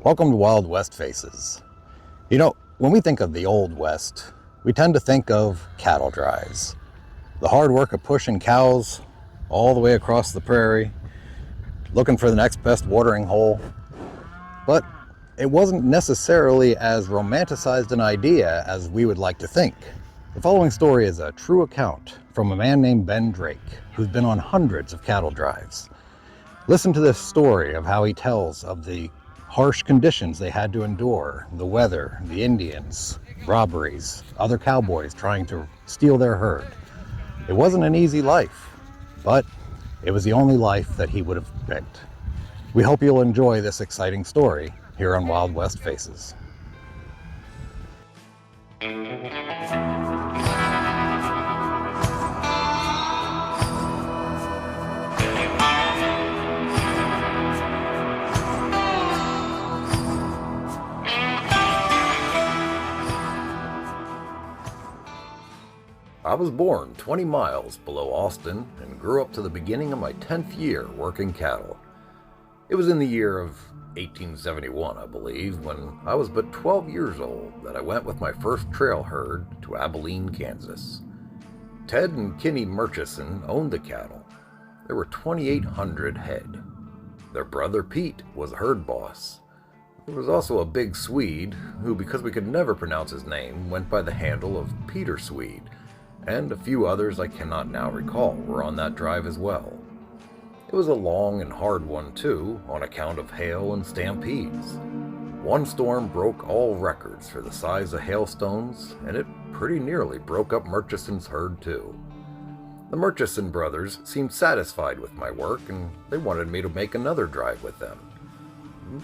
Welcome to Wildwestfaces. When we think of the Old West, we tend to think of cattle drives. The hard work of pushing cows all the way across the prairie, looking for the next best watering hole. But it wasn't necessarily as romanticized an idea as we would like to think. The following story is a true account from a man named Ben Drake, who's been on hundreds of cattle drives. Listen to this story of how he tells of the harsh conditions they had to endure, the weather, the Indians, robberies, other cowboys trying to steal their herd. It wasn't an easy life, but it was the only life that he would have picked. We hope you'll enjoy this exciting story here on Wild West Faces. I was born 20 miles below Austin and grew up to the beginning of my 10th year working cattle. It was in the year of 1871, I believe, when I was but 12 years old that I went with my first trail herd to Abilene, Kansas. Ted and Kinney Murchison owned the cattle. There were 2,800 head. Their brother Pete was a herd boss. There was also a big Swede who, because we could never pronounce his name, went by the handle of Peter Swede, and a few others I cannot now recall were on that drive as well. It was a long and hard one too, on account of hail and stampedes. One storm broke all records for the size of hailstones, and it pretty nearly broke up Murchison's herd too. The Murchison brothers seemed satisfied with my work, and they wanted me to make another drive with them.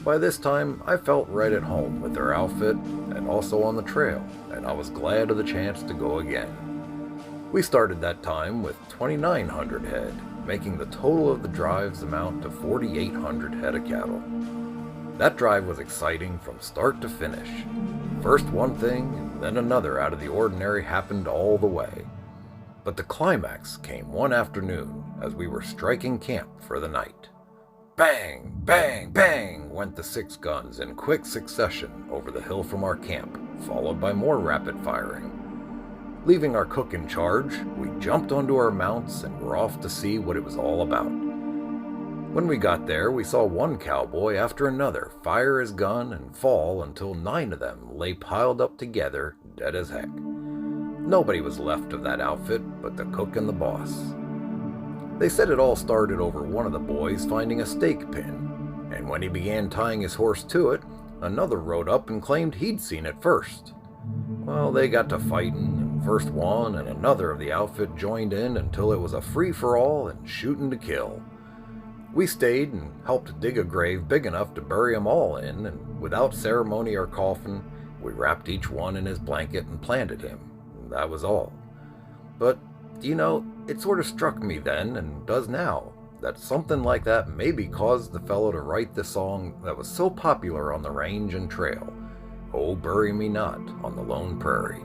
By this time, I felt right at home with their outfit, and also on the trail, and I was glad of the chance to go again. We started that time with 2,900 head, making the total of the drives amount to 4,800 head of cattle. That drive was exciting from start to finish. First one thing, then another out of the ordinary happened all the way. But the climax came one afternoon as we were striking camp for the night. Bang, bang, bang went the 6 guns in quick succession over the hill from our camp, followed by more rapid firing. Leaving our cook in charge, we jumped onto our mounts and were off to see what it was all about. When we got there, we saw one cowboy after another fire his gun and fall until 9 of them lay piled up together, dead as heck. Nobody was left of that outfit but the cook and the boss. They said it all started over one of the boys finding a stake pin, and when he began tying his horse to it, another rode up and claimed he'd seen it first. Well, they got to fighting, and first one and another of the outfit joined in until it was a free-for-all and shooting to kill. We stayed and helped dig a grave big enough to bury 'em all in, and without ceremony or coffin, we wrapped each one in his blanket and planted him. That was all. But, it sort of struck me then, and does now, that something like that maybe caused the fellow to write the song that was so popular on the range and trail, "Oh, Bury Me Not on the Lone Prairie."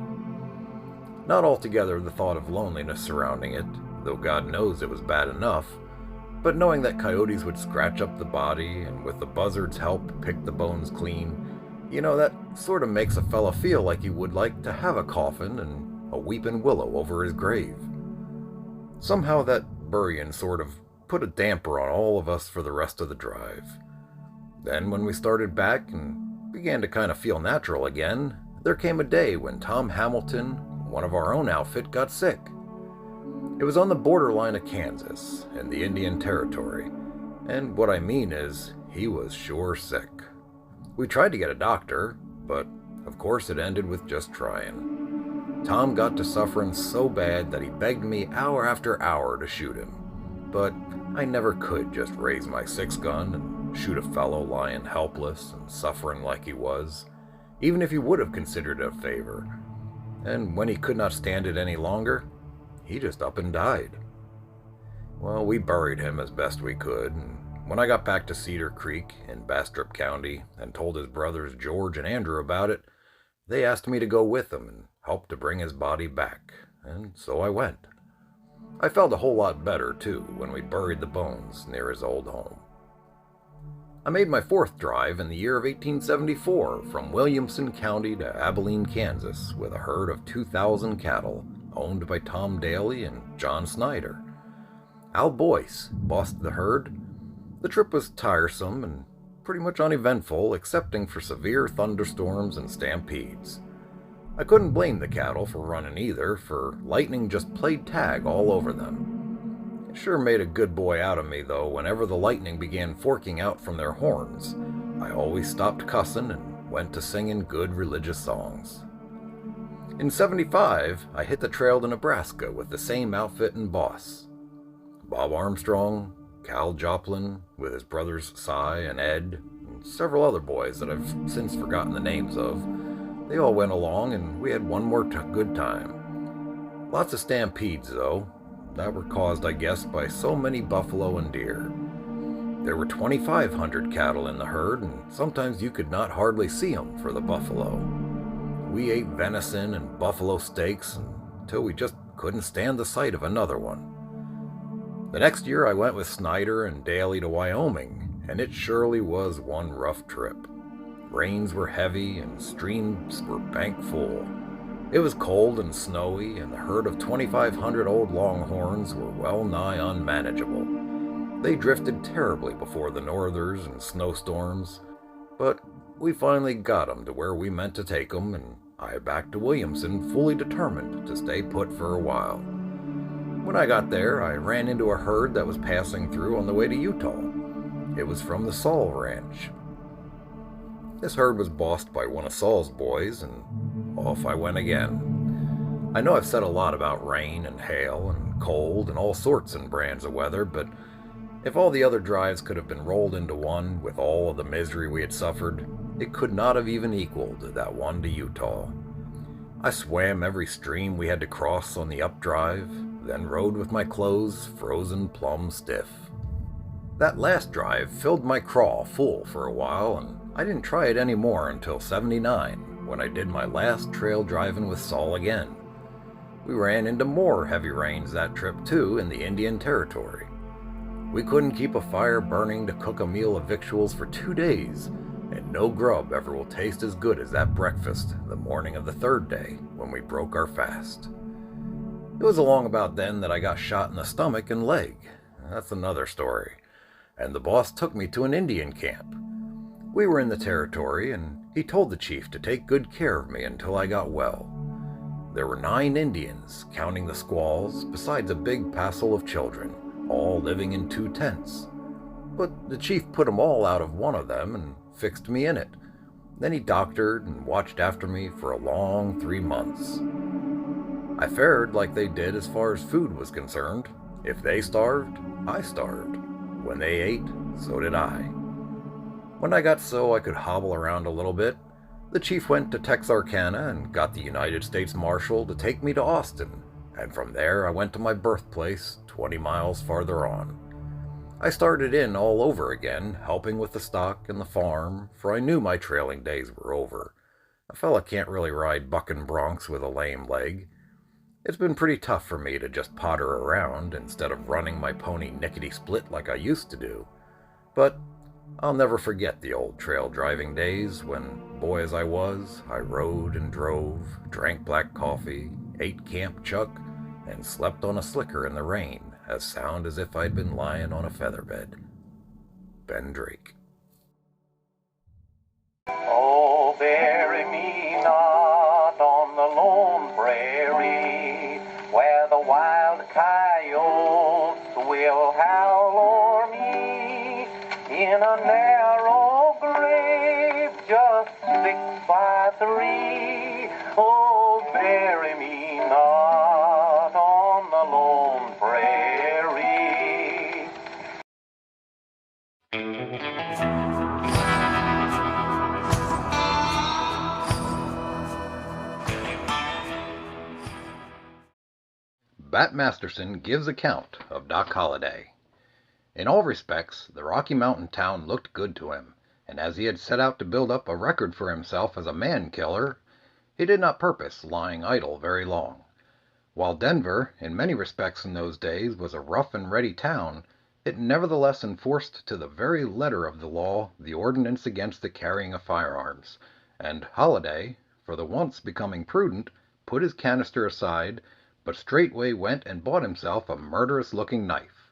Not altogether the thought of loneliness surrounding it, though God knows it was bad enough, but knowing that coyotes would scratch up the body and with the buzzard's help pick the bones clean, that sort of makes a fella feel like he would like to have a coffin and a weeping willow over his grave. Somehow that burying sort of put a damper on all of us for the rest of the drive. Then when we started back and began to kind of feel natural again, there came a day when Tom Hamilton, one of our own outfit, got sick. It was on the borderline of Kansas, in the Indian Territory, and what I mean is, he was sure sick. We tried to get a doctor, but of course it ended with just trying. Tom got to suffering so bad that he begged me hour after hour to shoot him, but I never could just raise my 6-gun and shoot a fellow lying helpless and suffering like he was, even if he would have considered it a favor. And when he could not stand it any longer, he just up and died. Well, we buried him as best we could, and when I got back to Cedar Creek in Bastrop County and told his brothers George and Andrew about it, they asked me to go with them and help to bring his body back, and so I went. I felt a whole lot better, too, when we buried the bones near his old home. I made my fourth drive in the year of 1874 from Williamson County to Abilene, Kansas, with a herd of 2,000 cattle, owned by Tom Daly and John Snyder. Al Boyce bossed the herd. The trip was tiresome and pretty much uneventful, excepting for severe thunderstorms and stampedes. I couldn't blame the cattle for running either, for lightning just played tag all over them. It sure made a good boy out of me, though. Whenever the lightning began forking out from their horns, I always stopped cussing and went to singing good religious songs. In '75, I hit the trail to Nebraska with the same outfit and boss. Bob Armstrong, Cal Joplin, with his brothers Cy and Ed, and several other boys that I've since forgotten the names of. They all went along, and we had one more good time. Lots of stampedes, though, that were caused, I guess, by so many buffalo and deer. There were 2,500 cattle in the herd, and sometimes you could not hardly see them for the buffalo. We ate venison and buffalo steaks until we just couldn't stand the sight of another one. The next year I went with Snyder and Daly to Wyoming, and it surely was one rough trip. Rains were heavy and streams were bank full. It was cold and snowy, and the herd of 2,500 old longhorns were well nigh unmanageable. They drifted terribly before the northers and snowstorms, but we finally got 'em to where we meant to take 'em, and I back to Williamson, fully determined to stay put for a while. When I got there, I ran into a herd that was passing through on the way to Utah. It was from the Saul Ranch. This herd was bossed by one of Saul's boys, and off I went again. I know I've said a lot about rain and hail and cold and all sorts and brands of weather, but if all the other drives could have been rolled into one with all of the misery we had suffered, it could not have even equaled that one to Utah. I swam every stream we had to cross on the updrive, then rode with my clothes frozen plumb stiff. That last drive filled my craw full for a while, and I didn't try it anymore until '79, when I did my last trail driving with Saul again. We ran into more heavy rains that trip too in the Indian Territory. We couldn't keep a fire burning to cook a meal of victuals for 2 days, and no grub ever will taste as good as that breakfast the morning of the third day when we broke our fast. It was along about then that I got shot in the stomach and leg. That's another story. And the boss took me to an Indian camp. We were in the territory, and he told the chief to take good care of me until I got well. There were 9 Indians, counting the squaws, besides a big passel of children, all living in 2 tents. But the chief put 'em all out of one of them and fixed me in it. Then he doctored and watched after me for a long 3 months. I fared like they did as far as food was concerned. If they starved, I starved. When they ate, so did I. When I got so I could hobble around a little bit, the chief went to Texarkana and got the United States Marshal to take me to Austin, and from there I went to my birthplace 20 miles farther on. I started in all over again, helping with the stock and the farm, for I knew my trailing days were over. A fella can't really ride bucking broncs with a lame leg. It's been pretty tough for me to just potter around instead of running my pony nickety-split like I used to do. But I'll never forget the old trail driving days when, boy as I was, I rode and drove, drank black coffee, ate camp chuck, and slept on a slicker in the rain, as sound as if I'd been lying on a featherbed. Ben Drake. Oh, bury me not on the lone prairie, where the wild coyotes will howl o'er me, in a narrow grave just 6 by 3. Oh, bury me not on the lone prairie. Bat Masterson gives account of Doc Holliday. In all respects, the Rocky Mountain town looked good to him, and as he had set out to build up a record for himself as a man-killer, he did not purpose lying idle very long. While Denver, in many respects in those days, was a rough and ready town, it nevertheless enforced to the very letter of the law the ordinance against the carrying of firearms, and Holliday, for the once becoming prudent, put his canister aside, but straightway went and bought himself a murderous-looking knife.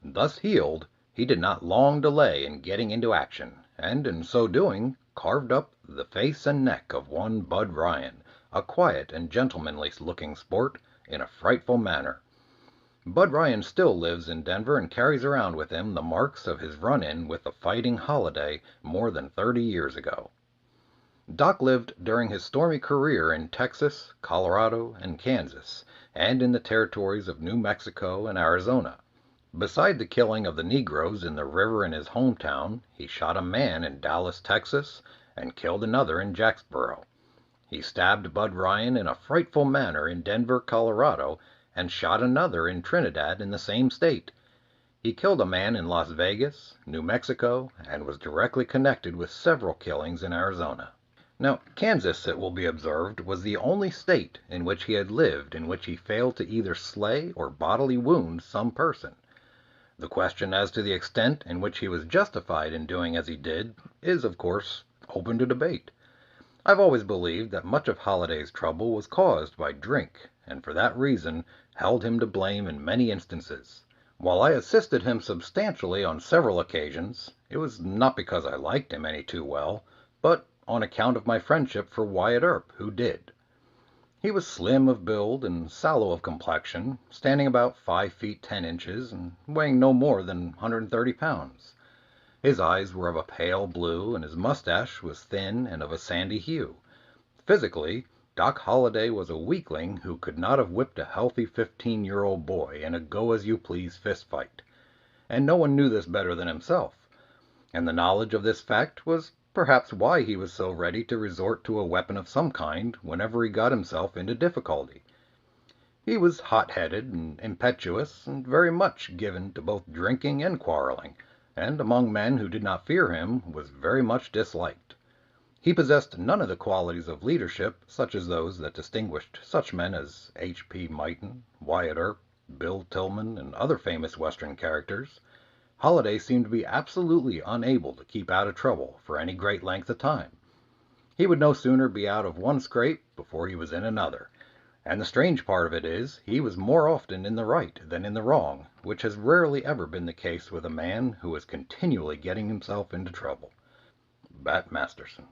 Thus healed, he did not long delay in getting into action, and in so doing carved up the face and neck of one Bud Ryan, a quiet and gentlemanly-looking sport, in a frightful manner. Bud Ryan still lives in Denver and carries around with him the marks of his run-in with the fighting Holliday more than 30 years ago. Doc lived during his stormy career in Texas, Colorado, and Kansas, and in the territories of New Mexico and Arizona. Beside the killing of the Negroes in the river in his hometown, he shot a man in Dallas, Texas, and killed another in Jacksboro. He stabbed Bud Ryan in a frightful manner in Denver, Colorado, and shot another in Trinidad in the same state. He killed a man in Las Vegas, New Mexico, and was directly connected with several killings in Arizona. Now, Kansas, it will be observed, was the only state in which he had lived in which he failed to either slay or bodily wound some person. The question as to the extent in which he was justified in doing as he did is, of course, open to debate. I've always believed that much of Holliday's trouble was caused by drink, and for that reason held him to blame in many instances. While I assisted him substantially on several occasions, it was not because I liked him any too well, but on account of my friendship for Wyatt Earp, who did. He was slim of build and sallow of complexion, standing about 5 feet 10 inches and weighing no more than 130 pounds. His eyes were of a pale blue, and his mustache was thin and of a sandy hue. Physically, Doc Holliday was a weakling who could not have whipped a healthy 15-year-old boy in a go-as-you-please fist fight. And no one knew this better than himself. And the knowledge of this fact was perhaps why he was so ready to resort to a weapon of some kind whenever he got himself into difficulty. He was hot-headed and impetuous, and very much given to both drinking and quarreling, and among men who did not fear him was very much disliked. He possessed none of the qualities of leadership such as those that distinguished such men as H.P. Meighton, Wyatt Earp, Bill Tillman, and other famous Western characters. Holliday seemed to be absolutely unable to keep out of trouble for any great length of time. He would no sooner be out of one scrape before he was in another, and the strange part of it is he was more often in the right than in the wrong, which has rarely ever been the case with a man who is continually getting himself into trouble. Bat Masterson.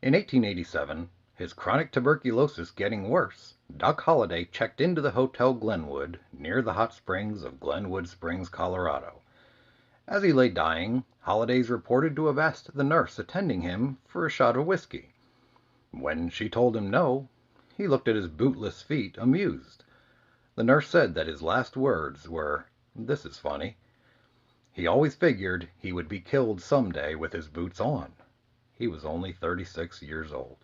In 1887, his chronic tuberculosis getting worse, Doc Holliday checked into the Hotel Glenwood near the hot springs of Glenwood Springs, Colorado. As he lay dying, Holliday's reported to have asked the nurse attending him for a shot of whiskey. When she told him no, he looked at his bootless feet, amused. The nurse said that his last words were, "This is funny." He always figured he would be killed someday with his boots on. He was only 36 years old.